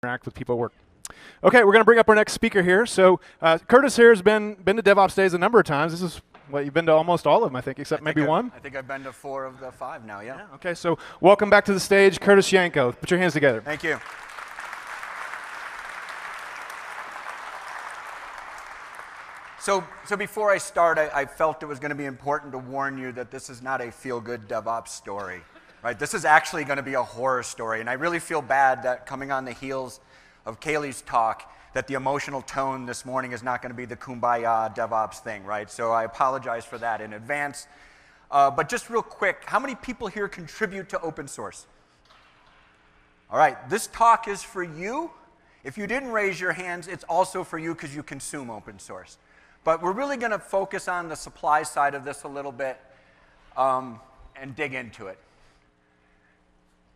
interact with people at work. Okay, we're going to bring up our next speaker here. So Curtis here has been to DevOps Days a number of times. This is what you've been to almost all of them, I think, except maybe one. I think I've been to 4 of the 5 now. Yeah. Okay, so welcome back to the stage, Curtis Yanko. Put your hands together. Thank you. So before I start, I felt it was going to be important to warn you that this is not a feel-good DevOps story, right? This is actually going to be a horror story, and I really feel bad that coming on the heels of Kaylee's talk, that the emotional tone this morning is not going to be the kumbaya DevOps thing, right? So I apologize for that in advance. But just real quick, how many people here contribute to open source? All right, this talk is for you. If you didn't raise your hands, it's also for you because you consume open source. But we're really going to focus on the supply side of this a little bit and dig into it.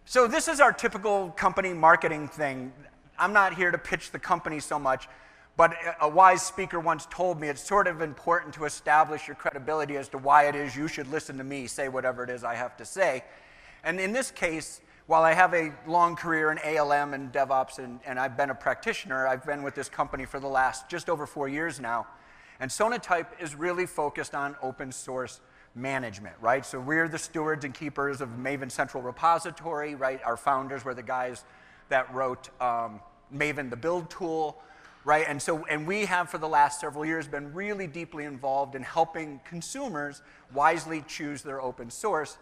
So this is our typical company marketing thing. I'm not here to pitch the company so much, but a wise speaker once told me it's sort of important to establish your credibility as to why it is you should listen to me say whatever it is I have to say. And in this case, while I have a long career in ALM and DevOps and I've been a practitioner, I've been with this company for the last just over 4 years now. And Sonatype is really focused on open source management, right? So we're the stewards and keepers of Maven Central Repository, right? Our founders were the guys that wrote Maven, the build tool, right? And we have for the last several years been really deeply involved in helping consumers wisely choose their open source.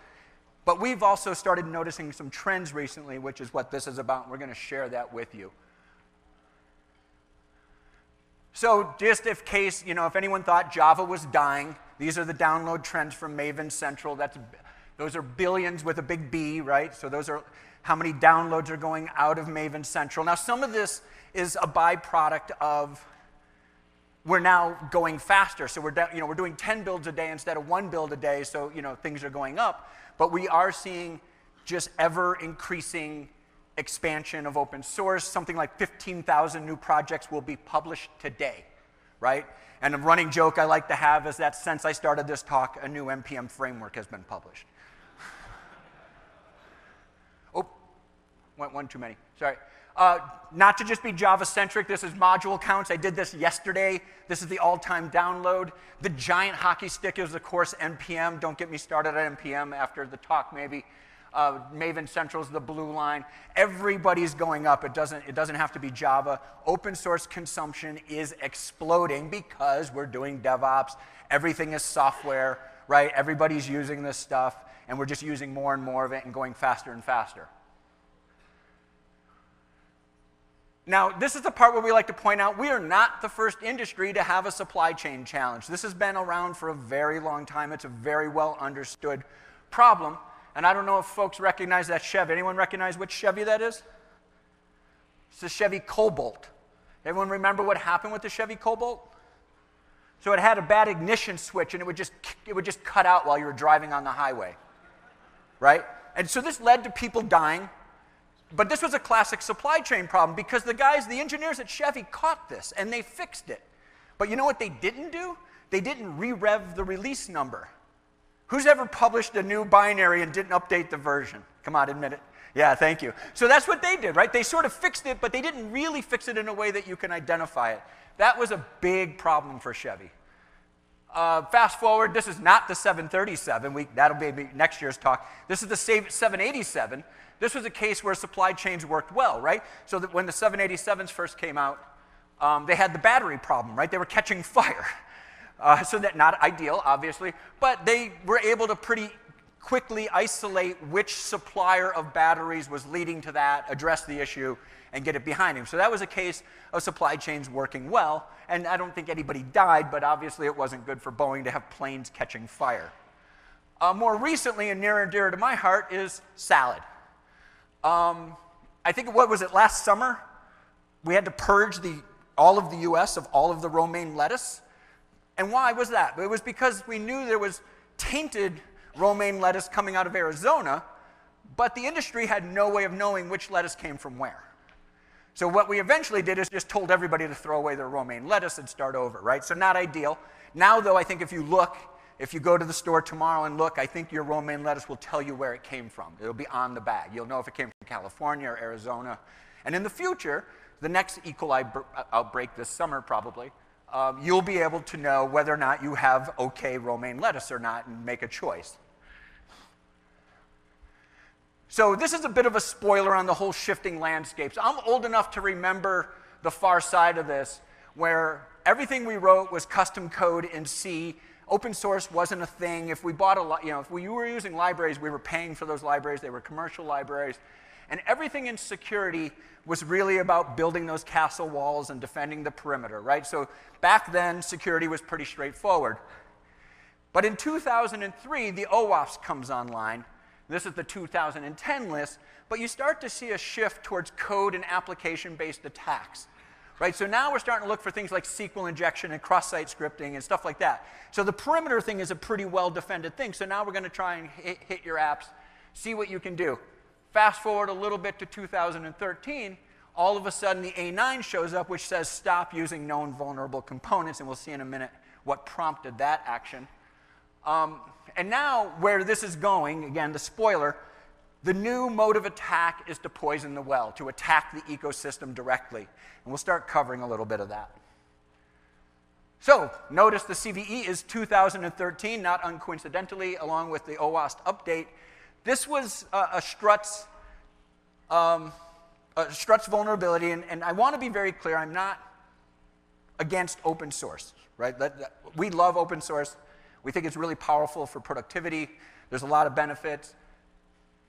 But we've also started noticing some trends recently, which is what this is about, and we're going to share that with you. So just in case, if anyone thought Java was dying, these are the download trends from Maven Central. Those are billions with a big B, right? So those are how many downloads are going out of Maven Central. Now, some of this is a byproduct of we're now going faster. So we're doing 10 builds a day instead of 1 build a day, so things are going up. But we are seeing just ever-increasing expansion of open source. Something like 15,000 new projects will be published today, right? And a running joke I like to have is that since I started this talk, a new NPM framework has been published. Oh, went one too many, sorry. Not to just be Java-centric, this is module counts. I did this yesterday. This is the all-time download. The giant hockey stick is, of course, NPM. Don't get me started on NPM after the talk, maybe. Maven Central is the blue line. Everybody's going up. It doesn't have to be Java. Open source consumption is exploding because we're doing DevOps. Everything is software, right? Everybody's using this stuff, and we're just using more and more of it and going faster and faster. Now, this is the part where we like to point out we are not the first industry to have a supply chain challenge. This has been around for a very long time. It's a very well understood problem. And I don't know if folks recognize that Chevy. Anyone recognize which Chevy that is? It's the Chevy Cobalt. Everyone remember what happened with the Chevy Cobalt? So it had a bad ignition switch, and it would just cut out while you were driving on the highway, right? And so this led to people dying. But this was a classic supply chain problem because the engineers at Chevy caught this, and they fixed it. But you know what they didn't do? They didn't re-rev the release number. Who's ever published a new binary and didn't update the version? Come on, admit it. Yeah, thank you. So that's what they did, right? They sort of fixed it, but they didn't really fix it in a way that you can identify it. That was a big problem for Chevy. Fast forward, this is not the 737. That'll be next year's talk. This is the 787. This was a case where supply chains worked well, right? So that when the 787s first came out, they had the battery problem, right? They were catching fire. So that's not ideal, obviously, but they were able to pretty quickly isolate which supplier of batteries was leading to that, address the issue, and get it behind him. So that was a case of supply chains working well, and I don't think anybody died, but obviously it wasn't good for Boeing to have planes catching fire. More recently, and near and dear to my heart, is salad. I think, what was it, last summer? We had to purge all of the US of all of the romaine lettuce. And why was that? It was because we knew there was tainted romaine lettuce coming out of Arizona, but the industry had no way of knowing which lettuce came from where. So what we eventually did is just told everybody to throw away their romaine lettuce and start over, right? So not ideal. Now, though, I think if you go to the store tomorrow and look, I think your romaine lettuce will tell you where it came from. It'll be on the bag. You'll know if it came from California or Arizona. And in the future, the next E. coli outbreak this summer probably, you'll be able to know whether or not you have okay romaine lettuce or not and make a choice. So this is a bit of a spoiler on the whole shifting landscapes. I'm old enough to remember the far side of this, where everything we wrote was custom code in C. Open source wasn't a thing. If we bought if we were using libraries, we were paying for those libraries. They were commercial libraries. And everything in security was really about building those castle walls and defending the perimeter, right? So back then, security was pretty straightforward. But in 2003, the OWASP comes online. This is the 2010 list, but you start to see a shift towards code and application-based attacks, right? So now we're starting to look for things like SQL injection and cross-site scripting and stuff like that. So the perimeter thing is a pretty well-defended thing. So now we're going to try and hit your apps, see what you can do. Fast forward a little bit to 2013, all of a sudden the A9 shows up, which says stop using known vulnerable components, and we'll see in a minute what prompted that action. And now, where this is going, again, the spoiler, the new mode of attack is to poison the well, to attack the ecosystem directly. And we'll start covering a little bit of that. So, notice the CVE is 2013, not uncoincidentally, along with the OWASP update. This was a Struts vulnerability, and I want to be very clear, I'm not against open source, right? We love open source. We think it's really powerful for productivity. There's a lot of benefits.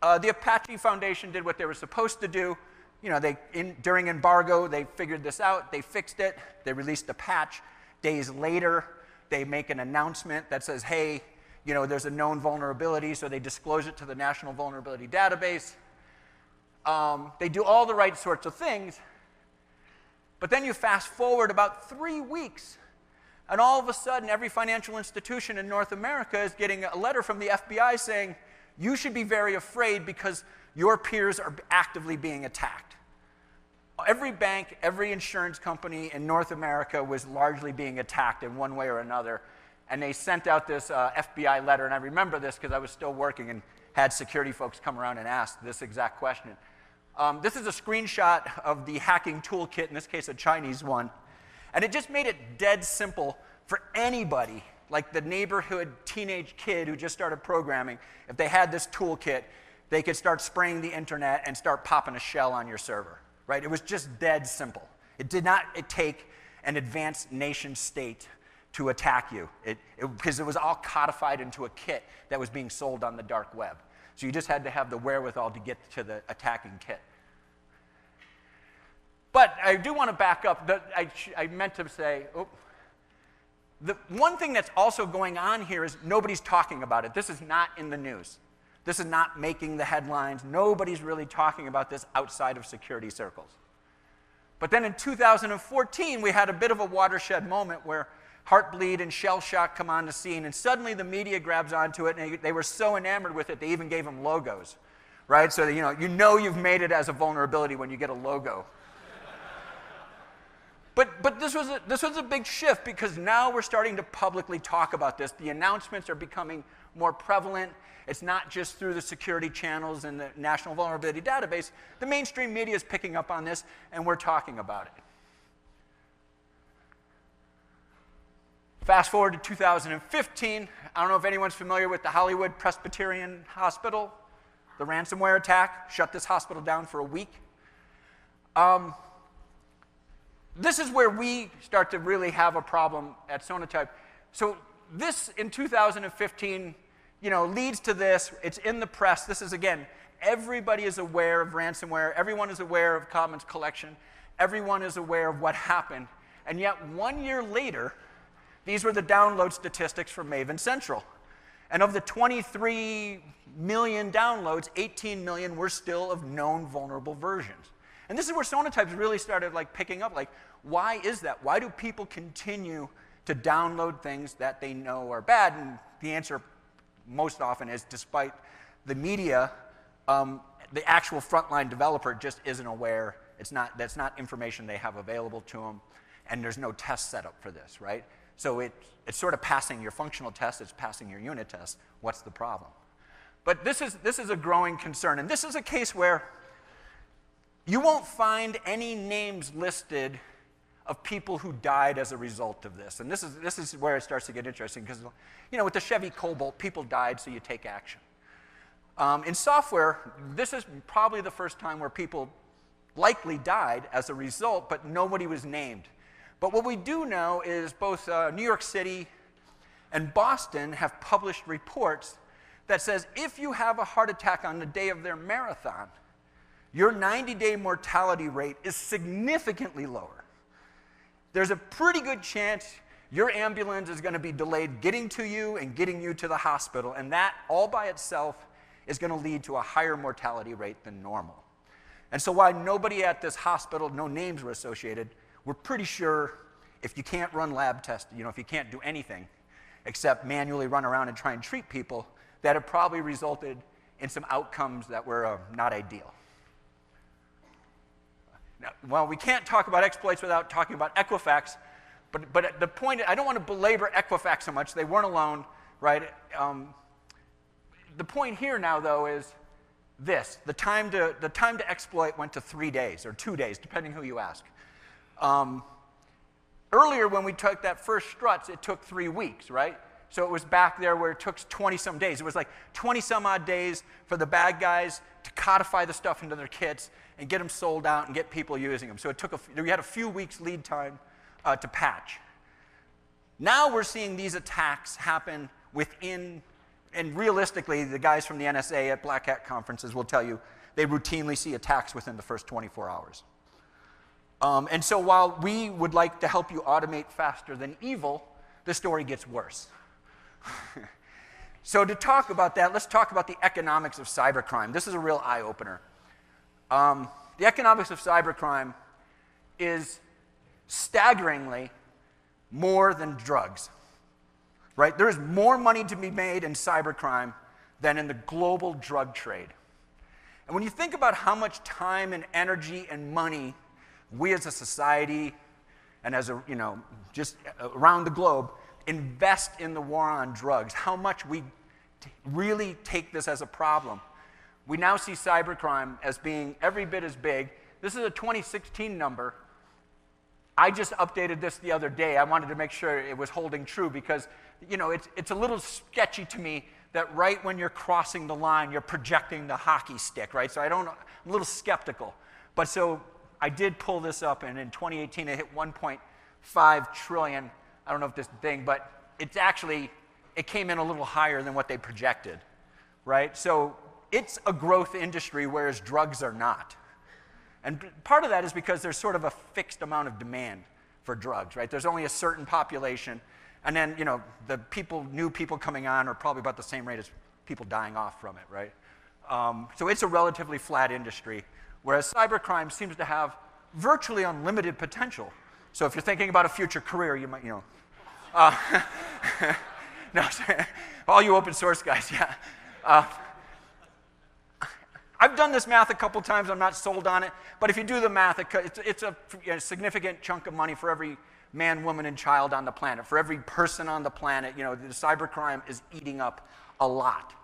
The Apache Foundation did what they were supposed to do. You know, during embargo, they figured this out. They fixed it. They released a patch. Days later, they make an announcement that says, hey, you know, there's a known vulnerability, so they disclose it to the National Vulnerability Database. They do all the right sorts of things. But then you fast forward about 3 weeks, and all of a sudden, every financial institution in North America is getting a letter from the FBI saying, you should be very afraid because your peers are actively being attacked. Every bank, every insurance company in North America was largely being attacked in one way or another. And they sent out this FBI letter, and I remember this because I was still working and had security folks come around and ask this exact question. This is a screenshot of the hacking toolkit, in this case a Chinese one. And it just made it dead simple for anybody, like the neighborhood teenage kid who just started programming. If they had this toolkit, they could start spraying the internet and start popping a shell on your server, right? It was just dead simple. It did not take an advanced nation state to attack you, because it was all codified into a kit that was being sold on the dark web. So you just had to have the wherewithal to get to the attacking kit. But I do want to back up. I meant to say, the one thing that's also going on here is nobody's talking about it. This is not in the news. This is not making the headlines. Nobody's really talking about this outside of security circles. But then in 2014, we had a bit of a watershed moment where Heartbleed and Shell Shock come on the scene, and suddenly the media grabs onto it, and they were so enamored with it, they even gave them logos, right? So that, you know you've made it as a vulnerability when you get a logo. But this was a big shift, because now we're starting to publicly talk about this. The announcements are becoming more prevalent. It's not just through the security channels and the National Vulnerability Database. The mainstream media is picking up on this, and we're talking about it. Fast forward to 2015. I don't know if anyone's familiar with the Hollywood Presbyterian Hospital. The ransomware attack shut this hospital down for a week. This is where we start to really have a problem at Sonatype. So this, in 2015, leads to this. It's in the press. This is, again, everybody is aware of ransomware. Everyone is aware of Commons collection. Everyone is aware of what happened. And yet, 1 year later, these were the download statistics from Maven Central. And of the 23 million downloads, 18 million were still of known vulnerable versions. And this is where Sonatypes really started picking up. Why is that? Why do people continue to download things that they know are bad? And the answer most often is, despite the media, the actual frontline developer just isn't aware. That's not information they have available to them. And there's no test set up for this, right? So it's sort of passing your functional test. It's passing your unit test. What's the problem? But this is a growing concern. And this is a case where you won't find any names listed of people who died as a result of this. And this is where it starts to get interesting, because with the Chevy Cobalt, people died, so you take action. In software, this is probably the first time where people likely died as a result, but nobody was named. But what we do know is both New York City and Boston have published reports that says if you have a heart attack on the day of their marathon, your 90-day mortality rate is significantly lower. There's a pretty good chance your ambulance is going to be delayed getting to you and getting you to the hospital, and that all by itself is going to lead to a higher mortality rate than normal. And so while nobody at this hospital, no names were associated, we're pretty sure if you can't run lab tests, if you can't do anything except manually run around and try and treat people, that it probably resulted in some outcomes that were not ideal. Now, well, we can't talk about exploits without talking about EQUIFAX, but the point, I don't want to belabor EQUIFAX so much. They weren't alone, right? The point here now, though, is this. The time to exploit went to 3 days, or 2 days, depending who you ask. Earlier, when we took that first struts, it took 3 weeks, right? So it was back there where it took 20-some days. It was like 20-some-odd days for the bad guys to codify the stuff into their kits and get them sold out and get people using them. So it took we had a few weeks lead time to patch. Now we're seeing these attacks happen within, and realistically, the guys from the NSA at Black Hat conferences will tell you they routinely see attacks within the first 24 hours. And so while we would like to help you automate faster than evil, the story gets worse. So to talk about that, let's talk about the economics of cybercrime. This is a real eye-opener. The economics of cybercrime is staggeringly more than drugs, right? There is more money to be made in cybercrime than in the global drug trade. And when you think about how much time and energy and money we as a society and as a, just around the globe invest in the war on drugs, how much we really take this as a problem. We now see cybercrime as being every bit as big. This is a 2016 number. I just updated this the other day. I wanted to make sure it was holding true because, it's a little sketchy to me that right when you're crossing the line, you're projecting the hockey stick, right? So I'm a little skeptical. But so I did pull this up, and in 2018, it hit 1.5 trillion. I don't know if this thing, but it came in a little higher than what they projected, right? So it's a growth industry, whereas drugs are not. And part of that is because there's sort of a fixed amount of demand for drugs, right? There's only a certain population, and then, the new people coming on are probably about the same rate as people dying off from it, right? So it's a relatively flat industry, whereas cybercrime seems to have virtually unlimited potential. So if you're thinking about a future career, you might, no, all you open source guys, yeah. I've done this math a couple times. I'm not sold on it. But if you do the math, it's a significant chunk of money for every man, woman, and child on the planet. For every person on the planet, the cybercrime is eating up a lot.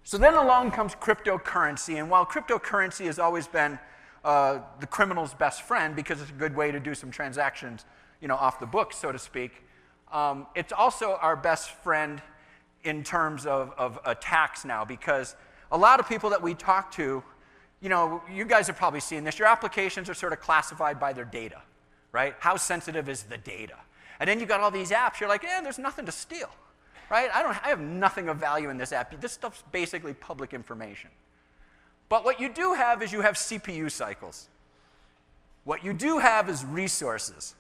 So then along comes cryptocurrency. And while cryptocurrency has always been the criminal's best friend because it's a good way to do some transactions, off the books, so to speak, it's also our best friend in terms of attacks now, because a lot of people that we talk to, you guys have probably seen this, your applications are sort of classified by their data, right? How sensitive is the data? And then you've got all these apps, you're like, there's nothing to steal, right? I have nothing of value in this app. This stuff's basically public information. But what you do have is you have CPU cycles. What you do have is resources.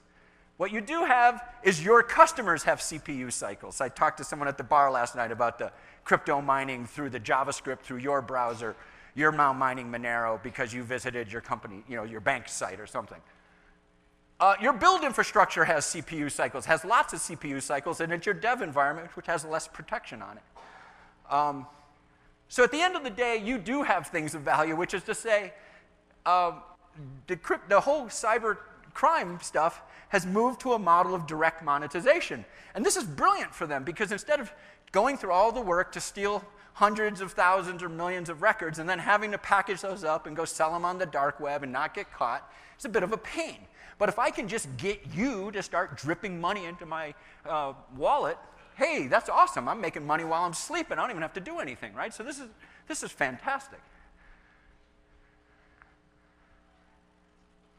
What you do have is your customers have CPU cycles. I talked to someone at the bar last night about the crypto mining through the JavaScript through your browser. You're now mining Monero because you visited your company, your bank site or something. Your build infrastructure has CPU cycles, has lots of CPU cycles, and it's your dev environment which has less protection on it. So at the end of the day, you do have things of value, which is to say, the whole cybercrime stuff has moved to a model of direct monetization. And this is brilliant for them because instead of going through all the work to steal hundreds of thousands or millions of records, and then having to package those up and go sell them on the dark web and not get caught is a bit of a pain. But if I can just get you to start dripping money into my wallet, hey, that's awesome. I'm making money while I'm sleeping. I don't even have to do anything, right? So this is fantastic.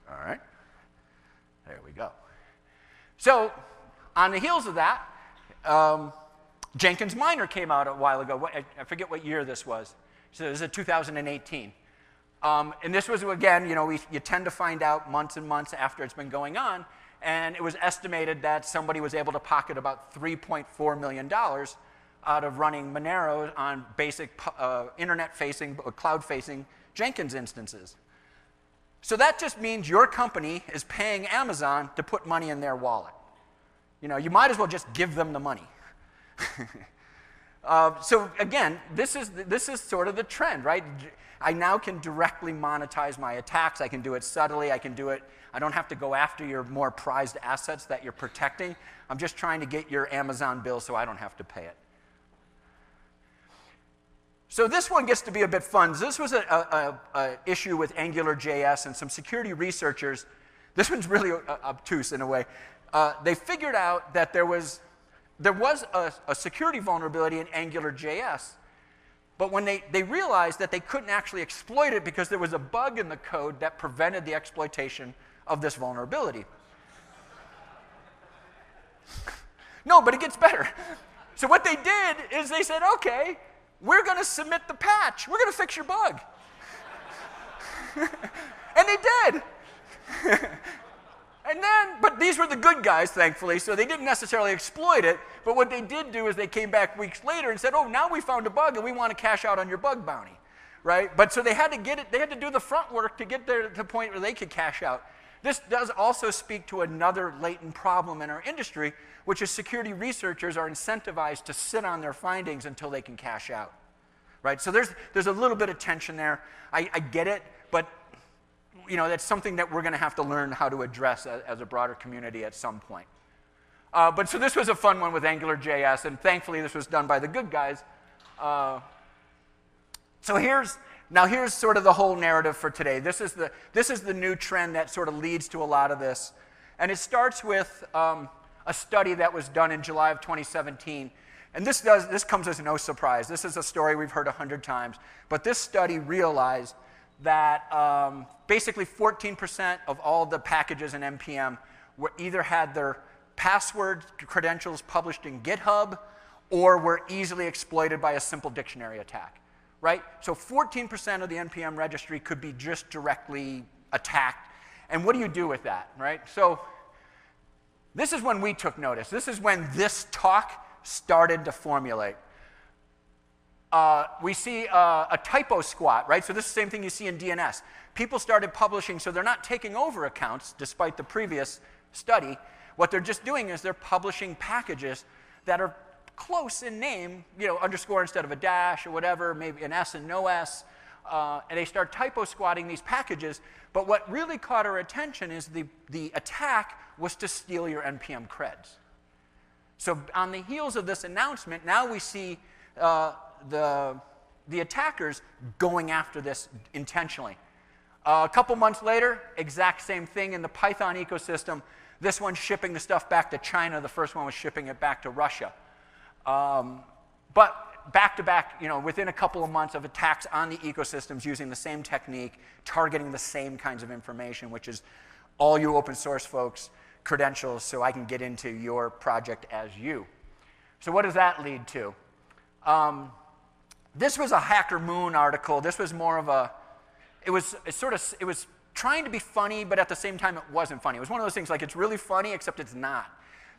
All right. There we go. So on the heels of that, Jenkins Miner came out a while ago. I forget what year this was. So this is 2018. And this was, again, you tend to find out months and months after it's been going on. And it was estimated that somebody was able to pocket about $3.4 million out of running Monero on basic internet-facing, cloud-facing Jenkins instances. So that just means your company is paying Amazon to put money in their wallet. You might as well just give them the money. So again, this is sort of the trend, right? I now can directly monetize my attacks. I can do it subtly. I don't have to go after your more prized assets that you're protecting. I'm just trying to get your Amazon bill so I don't have to pay it. So this one gets to be a bit fun. This was an issue with AngularJS and some security researchers. This one's really obtuse in a way. They figured out that there was a security vulnerability in AngularJS, but when they realized that they couldn't actually exploit it because there was a bug in the code that prevented the exploitation of this vulnerability. No, but it gets better. So what they did is they said, okay, we're going to submit the patch. We're going to fix your bug. And they did. But these were the good guys, thankfully, so they didn't necessarily exploit it. But what they did do is they came back weeks later and said, oh, now we found a bug and we want to cash out on your bug bounty, right? But so they had to get it, they had to do the front work to get there to the point where they could cash out. This does also speak to another latent problem in our industry, which is security researchers are incentivized to sit on their findings until they can cash out, right? So there's a little bit of tension there. I get it, but that's something that we're going to have to learn how to address as a broader community at some point. But so this was a fun one with AngularJS, and thankfully this was done by the good guys. So here's sort of the whole narrative for today. This is the new trend that sort of leads to a lot of this. And it starts with a study that was done in July of 2017. And this comes as no surprise. This is a story we've heard 100 times. But this study realized that basically 14% of all the packages in NPM either had their password credentials published in GitHub or were easily exploited by a simple dictionary attack, right? So 14% of the NPM registry could be just directly attacked. And what do you do with that, right? So this is when we took notice. This is when this talk started to formulate. We see a typo squat, right? So this is the same thing you see in DNS. People started publishing, so they're not taking over accounts, despite the previous study. What they're just doing is they're publishing packages that are close in name, underscore instead of a dash or whatever, maybe an S and no S, and they start typo squatting these packages. But what really caught our attention is the attack was to steal your NPM creds. So on the heels of this announcement, now we see the attackers going after this intentionally. A couple months later, exact same thing in the Python ecosystem. This one's shipping the stuff back to China. The first one was shipping it back to Russia. But back to back, within a couple of months of attacks on the ecosystems using the same technique, targeting the same kinds of information, which is all you open source folks, credentials, so I can get into your project as you. So what does that lead to? This was a Hacker Moon article. This was more of a, it was trying to be funny, but at the same time it wasn't funny. It was one of those things like it's really funny, except it's not,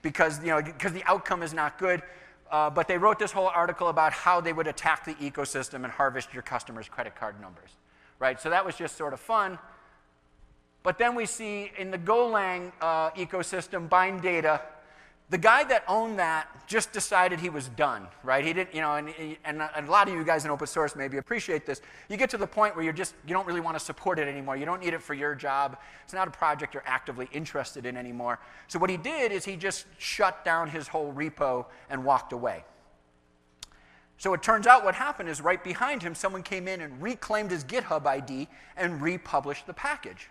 because the outcome is not good. But they wrote this whole article about how they would attack the ecosystem and harvest your customers' credit card numbers, right? So that was just sort of fun. But then we see in the Golang ecosystem, bind data, the guy that owned that just decided he was done, right? He didn't, and a lot of you guys in open source maybe appreciate this. You get to the point where you don't really want to support it anymore. You don't need it for your job. It's not a project you're actively interested in anymore. So what he did is he just shut down his whole repo and walked away. So it turns out what happened is right behind him, someone came in and reclaimed his GitHub ID and republished the package.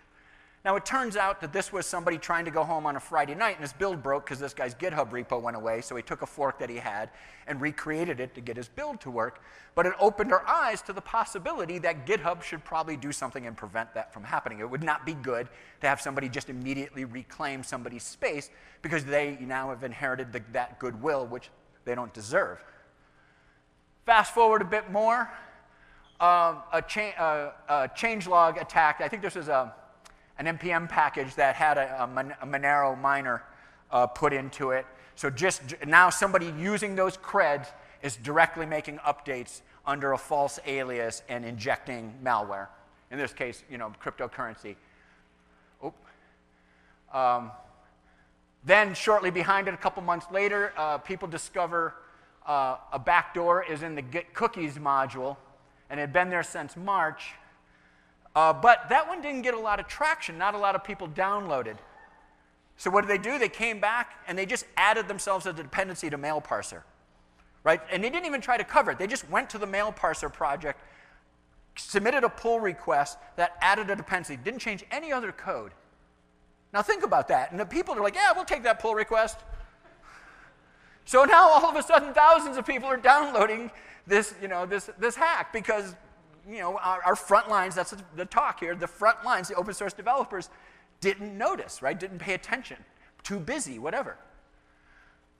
Now, it turns out that this was somebody trying to go home on a Friday night, and his build broke because this guy's GitHub repo went away, so he took a fork that he had and recreated it to get his build to work. But it opened our eyes to the possibility that GitHub should probably do something and prevent that from happening. It would not be good to have somebody just immediately reclaim somebody's space because they now have inherited that goodwill, which they don't deserve. Fast forward a bit more, a changelog attack. I think this was an NPM package that had a Monero miner put into it. So just now somebody using those creds is directly making updates under a false alias and injecting malware. In this case, cryptocurrency. Then shortly behind it, a couple months later, people discover a backdoor is in the Git cookies module, and it had been there since March. But that one didn't get a lot of traction. Not a lot of people downloaded. So what did? They came back, and they just added themselves as a dependency to mail parser. Right? And they didn't even try to cover it. They just went to the mail parser project, submitted a pull request that added a dependency, didn't change any other code. Now think about that. And the people are like, yeah, we'll take that pull request. So now all of a sudden thousands of people are downloading this, this hack because our front lines, that's the talk here, the front lines, the open source developers didn't notice, right? Didn't pay attention. Too busy, whatever.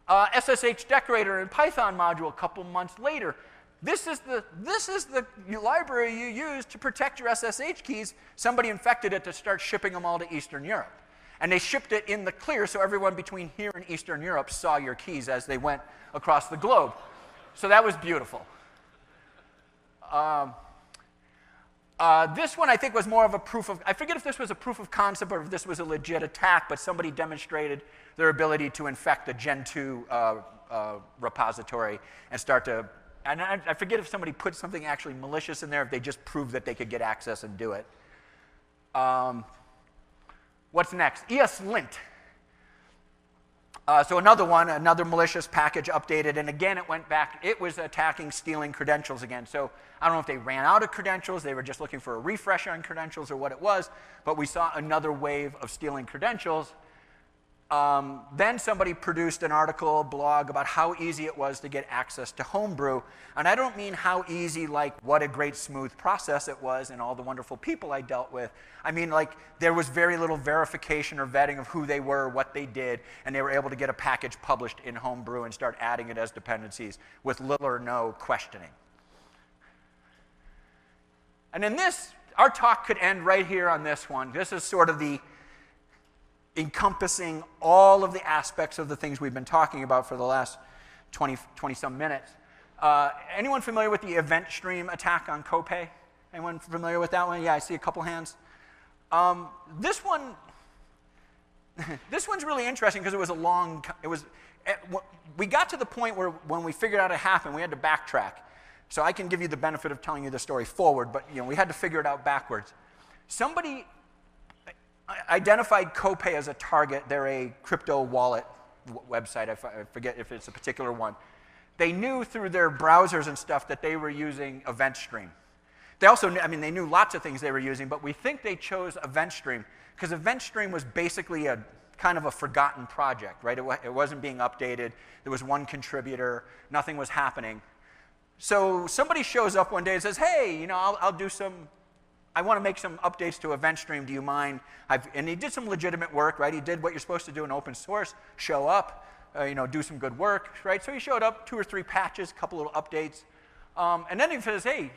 SSH decorator in Python module a couple months later. This is the library you use to protect your SSH keys. Somebody infected it to start shipping them all to Eastern Europe. And they shipped it in the clear so everyone between here and Eastern Europe saw your keys as they went across the globe. So that was beautiful. This one I think was more of a proof of, I forget if this was a proof of concept or if this was a legit attack, but somebody demonstrated their ability to infect the Gen 2 repository and start to, and I forget if somebody put something actually malicious in there, if they just proved that they could get access and do it. What's next? ESLint. So another malicious package updated, and again it went back. It was attacking stealing credentials again. So I don't know if they ran out of credentials, they were just looking for a refresh on credentials or what it was, but we saw another wave of stealing credentials. Then somebody produced an article, a blog, about how easy it was to get access to Homebrew. And I don't mean how easy, like what a great smooth process it was and all the wonderful people I dealt with. I mean, like, there was very little verification or vetting of who they were, what they did, and they were able to get a package published in Homebrew and start adding it as dependencies with little or no questioning. And in this, our talk could end right here on this one. This is sort of the encompassing all of the aspects of the things we've been talking about for the last 20-some minutes. Anyone familiar with the event stream attack on Copay? Anyone familiar with that one? Yeah, I see a couple hands. This one's really interesting because it was we got to the point where when we figured out it happened, we had to backtrack. So I can give you the benefit of telling you the story forward, but we had to figure it out backwards. Somebody identified Copay as a target. They're a crypto wallet website. I forget if it's a particular one. They knew through their browsers and stuff that they were using EventStream. They also knew, they knew lots of things they were using, but we think they chose EventStream because EventStream was basically a kind of a forgotten project, right? It wasn't being updated. There was one contributor. Nothing was happening. So somebody shows up one day and says, hey, I'll do some, I want to make some updates to EventStream. Do you mind? And he did some legitimate work, right? He did what you're supposed to do in open source, show up, do some good work, right? So he showed up, 2 or 3 patches, a couple little updates. And then he says, hey,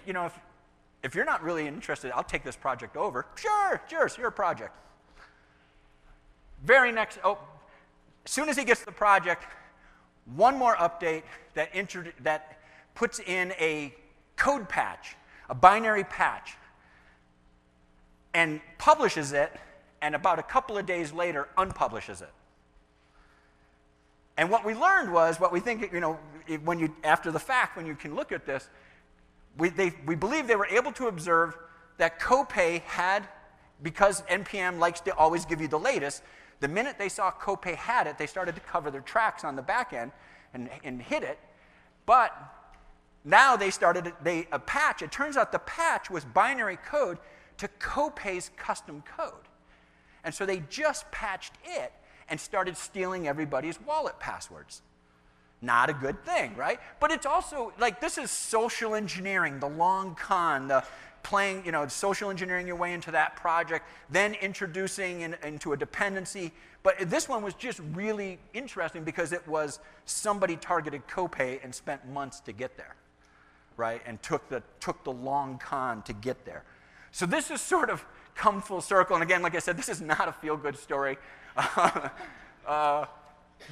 if you're not really interested, I'll take this project over. Sure, it's your project. As soon as he gets the project, one more update that puts in a code patch, a binary patch, and publishes it, and about a couple of days later, unpublishes it. And what we learned was, what we think, after the fact, when you can look at this, we believe they were able to observe that Copay had, because NPM likes to always give you the latest, the minute they saw Copay had it, they started to cover their tracks on the back end and hid it. But Now a patch, it turns out the patch was binary code to Copay's custom code. And so they just patched it and started stealing everybody's wallet passwords. Not a good thing, right? But it's also, like, this is social engineering, the long con, the playing, social engineering your way into that project, then introducing into a dependency. But this one was just really interesting because it was somebody targeted Copay and spent months to get there, right? And took the long con to get there. So this is sort of come full circle. And again, like I said, this is not a feel-good story.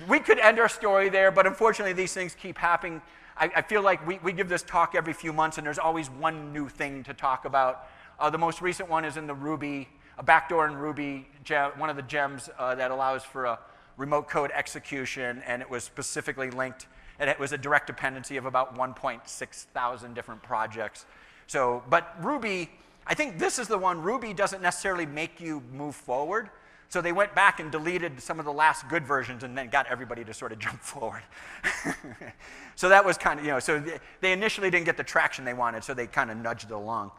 We could end our story there, but unfortunately these things keep happening. I feel like we give this talk every few months, and there's always one new thing to talk about. The most recent one is in the Ruby, a backdoor in Ruby, one of the gems that allows for a remote code execution, and it was specifically linked, and it was a direct dependency of about 1.6 thousand different projects. So, but Ruby, I think this is the one, Ruby doesn't necessarily make you move forward. So they went back and deleted some of the last good versions and then got everybody to sort of jump forward. So that was kind of, so they initially didn't get the traction they wanted, so they kind of nudged it along.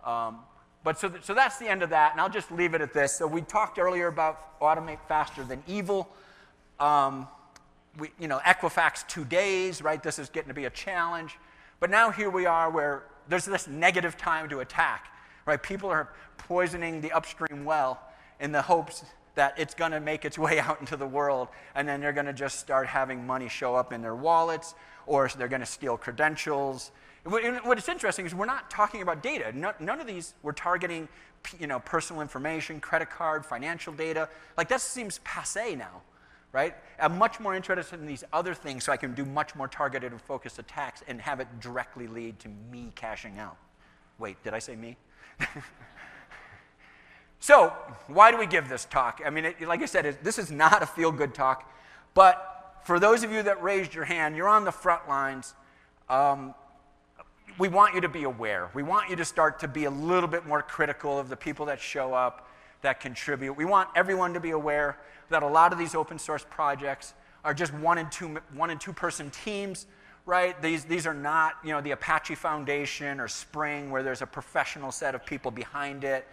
But so that's the end of that, and I'll just leave it at this. So we talked earlier about automate faster than evil. EQUIFAX 2 days, right? This is getting to be a challenge. But now here we are where there's this negative time to attack, right? People are poisoning the upstream well in the hopes that it's going to make its way out into the world, and then they're going to just start having money show up in their wallets, or they're going to steal credentials. What is interesting is we're not talking about data. None of these, we're targeting personal information, credit card, financial data. Like, that seems passé now, right? I'm much more interested in these other things so I can do much more targeted and focused attacks and have it directly lead to me cashing out. Wait, did I say me? So, why do we give this talk? I mean, like I said, this is not a feel-good talk, but for those of you that raised your hand, you're on the front lines. We want you to be aware. We want you to start to be a little bit more critical of the people that show up, that contribute. We want everyone to be aware that a lot of these open source projects are just one and two person teams, right? These are not, the Apache Foundation or Spring, where there's a professional set of people behind it.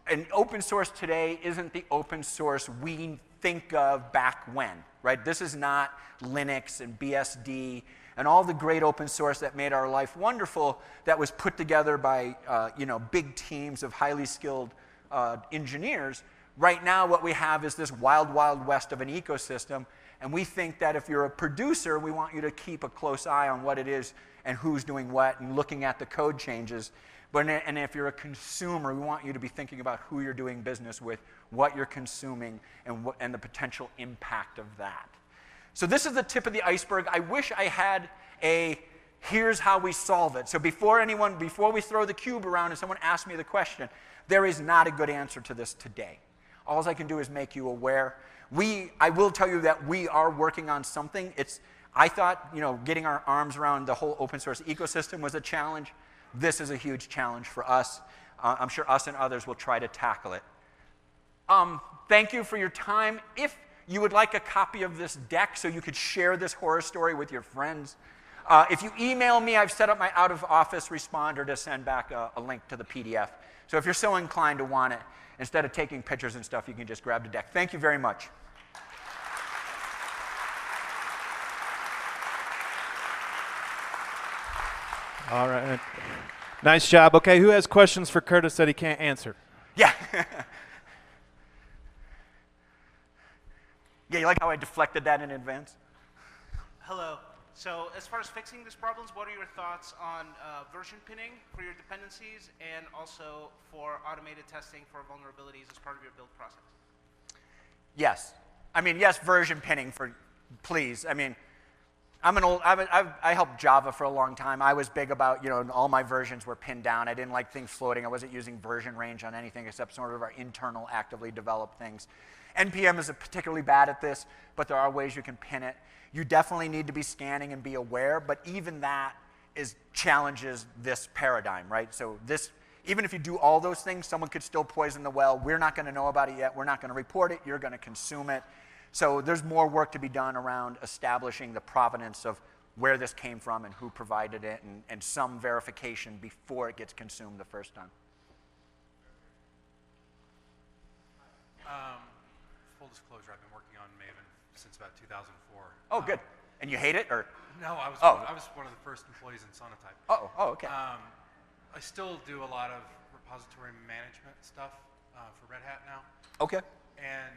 And open source today isn't the open source we think of back when, right? This is not Linux and BSD and all the great open source that made our life wonderful that was put together by, big teams of highly skilled engineers. Right now, what we have is this wild, wild west of an ecosystem, and we think that if you're a producer, we want you to keep a close eye on what it is and who's doing what and looking at the code changes. And if you're a consumer, we want you to be thinking about who you're doing business with, what you're consuming, and the potential impact of that. So this is the tip of the iceberg. I wish I had here's how we solve it. So before we throw the cube around and someone asks me the question, there is not a good answer to this today. All I can do is make you aware. I will tell you that we are working on something. I thought, getting our arms around the whole open source ecosystem was a challenge. This is a huge challenge for us. I'm sure us and others will try to tackle it. Thank you for your time. If you would like a copy of this deck so you could share this horror story with your friends, if you email me, I've set up my out-of-office responder to send back a link to the PDF. So if you're so inclined to want it, instead of taking pictures and stuff, you can just grab the deck. Thank you very much. All right. Nice job. Okay, who has questions for Curtis that he can't answer? Yeah. Yeah, you like how I deflected that in advance? Hello. So as far as fixing these problems, what are your thoughts on version pinning for your dependencies and also for automated testing for vulnerabilities as part of your build process? Yes. Yes, version pinning please. I helped Java for a long time. I was big about, all my versions were pinned down. I didn't like things floating. I wasn't using version range on anything except sort of our internal actively developed things. NPM is particularly bad at this, but there are ways you can pin it. You definitely need to be scanning and be aware, but even that challenges this paradigm, right? So even if you do all those things, someone could still poison the well. We're not going to know about it yet. We're not going to report it. You're going to consume it. So there's more work to be done around establishing the provenance of where this came from and who provided it, and some verification before it gets consumed the first time. Full disclosure, I've been working on Maven since about 2004. Oh, good. And you hate it, or? No, I was one of the first employees in Sonatype. Oh, okay. I still do a lot of repository management stuff for Red Hat now. Okay. And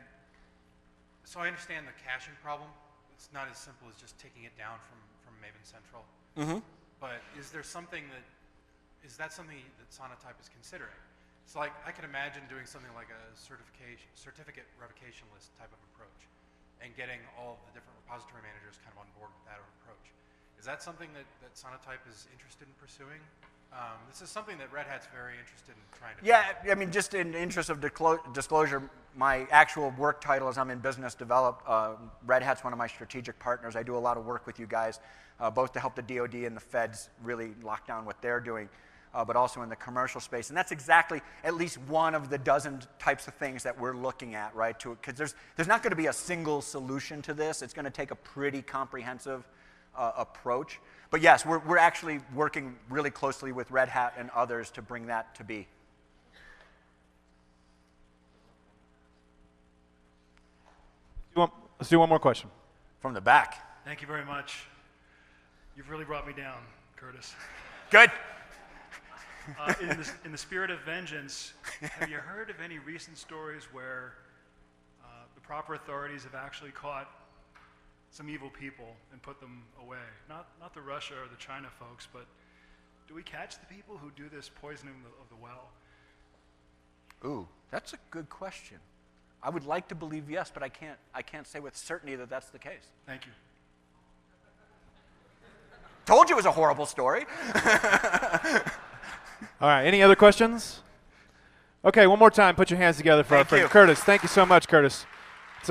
so I understand the caching problem. It's not as simple as just taking it down from Maven Central. Mm-hmm. But is that something that Sonatype is considering? It's like, I can imagine doing something like a certificate revocation list type of approach and getting all of the different repository managers kind of on board with that approach. Is that something that Sonatype is interested in pursuing? This is something that Red Hat's very interested in trying to do. I mean, just in the interest of disclosure, my actual work title is I'm in business develop. Red Hat's one of my strategic partners. I do a lot of work with you guys, both to help the DoD and the feds really lock down what they're doing, but also in the commercial space. And that's exactly at least one of the dozen types of things that we're looking at, right? Because there's not going to be a single solution to this. It's going to take a pretty comprehensive approach. But yes, we're actually working really closely with Red Hat and others to bring that to be. Let's do one more question. From the back. Thank you very much. You've really brought me down, Curtis. Good. In the spirit of vengeance, have you heard of any recent stories where the proper authorities have actually caught some evil people and put them away? Not the Russia or the China folks, but do we catch the people who do this poisoning of the well? Ooh, that's a good question. I would like to believe yes, but I can't say with certainty that that's the case. Thank you. Told you it was a horrible story. All right, any other questions? Okay, one more time, put your hands together for our friend Curtis. Thank you so much, Curtis. It's